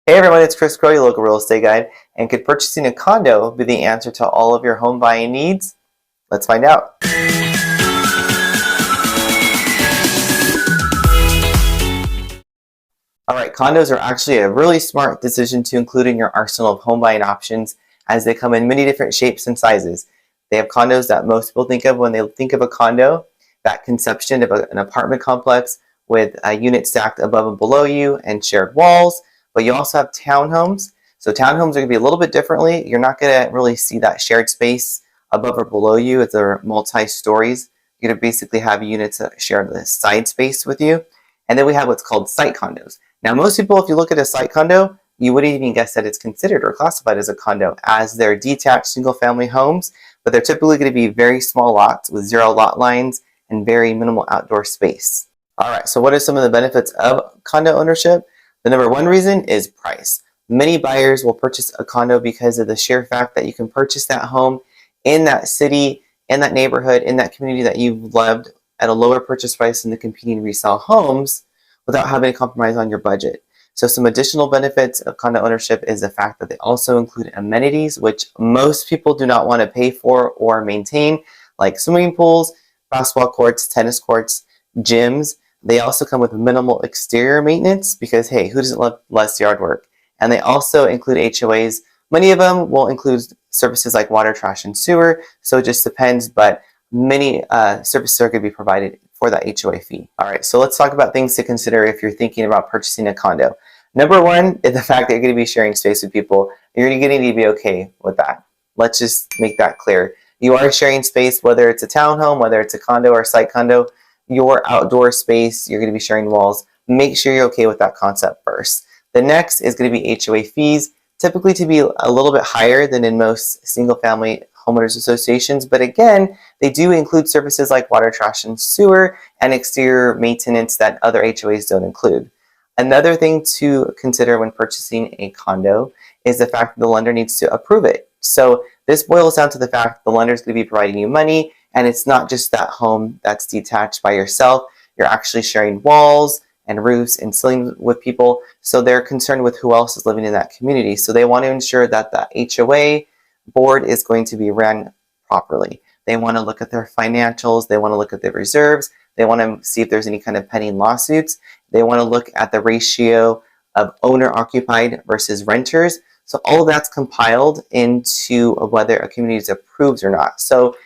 Hey everyone, it's 𝗵𝐴, your local real estate guide. And could purchasing a condo be the answer to all of your home buying needs? Let's find out. Alright, condos are actually a really smart decision to include in your arsenal of home buying options, as they come in many different shapes and sizes. They have condos that most people think of when they think of a condo, that conception of an apartment complex with a unit stacked above and below you and shared walls. But you also have townhomes. So townhomes are going to be a little bit differently. You're not going to really see that shared space above or below you if they're multi-stories. You're going to basically have units that share the side space with you. And then we have what's called site condos. Now most people, if you look at a site condo, you wouldn't even guess that it's considered or classified as a condo, as they're detached single-family homes, but they're typically going to be very small lots with 0 lot lines and very minimal outdoor space. Alright, so what are some of the benefits of condo ownership? The number one reason is price. Many buyers will purchase a condo because of the sheer fact that you can purchase that home in that city, in that neighborhood, in that community that you've loved at a lower purchase price than the competing resale homes without having to compromise on your budget. So some additional benefits of condo ownership is the fact that they also include amenities, which most people do not want to pay for or maintain, like swimming pools, basketball courts, tennis courts, gyms. They also come with minimal exterior maintenance because, hey, who doesn't love less yard work? And they also include HOAs. Many of them will include services like water, trash, and sewer. So it just depends, but many services are going to be provided for that HOA fee. All right, so let's talk about things to consider if you're thinking about purchasing a condo. Number one is the fact that you're going to be sharing space with people. You're going to need to be okay with that. Let's just make that clear. You are sharing space, whether it's a townhome, whether it's a condo or a site condo. Your outdoor space, you're going to be sharing walls. Make sure you're okay with that concept first. The next is going to be HOA fees, typically to be a little bit higher than in most single-family homeowners associations, but again, they do include services like water, trash, and sewer, and exterior maintenance that other HOAs don't include. Another thing to consider when purchasing a condo is the fact that the lender needs to approve it. So this boils down to the fact that the lender is going to be providing you money, and it's not just that home that's detached by yourself. You're actually sharing walls and roofs and ceilings with people. So they're concerned with who else is living in that community. So they want to ensure that the HOA board is going to be ran properly. They want to look at their financials. They want to look at their reserves. They want to see if there's any kind of pending lawsuits. They want to look at the ratio of owner-occupied versus renters. So all of that's compiled into whether a community is approved or not. So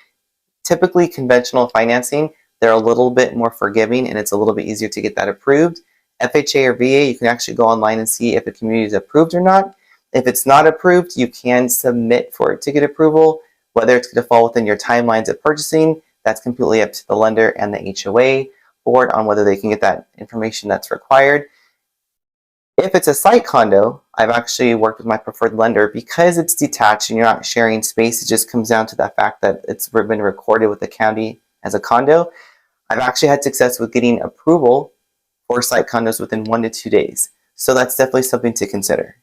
typically, conventional financing, they're a little bit more forgiving and it's a little bit easier to get that approved. FHA or VA, you can actually go online and see if a community is approved or not. If it's not approved, you can submit for it to get approval. Whether it's going to fall within your timelines of purchasing, that's completely up to the lender and the HOA board on whether they can get that information that's required. If it's a site condo, I've actually worked with my preferred lender because it's detached and you're not sharing space. It just comes down to the fact that it's been recorded with the county as a condo. I've actually had success with getting approval for site condos within 1 to 2 days. So that's definitely something to consider.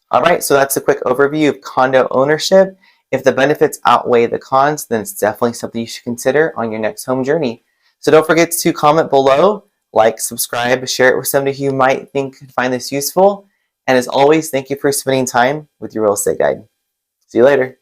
All right, so that's a quick overview of condo ownership. If the benefits outweigh the cons, then it's definitely something you should consider on your next home journey. So don't forget to comment below, like, subscribe, share it with somebody who you might think could find this useful. And as always, thank you for spending time with your real estate guide. See you later.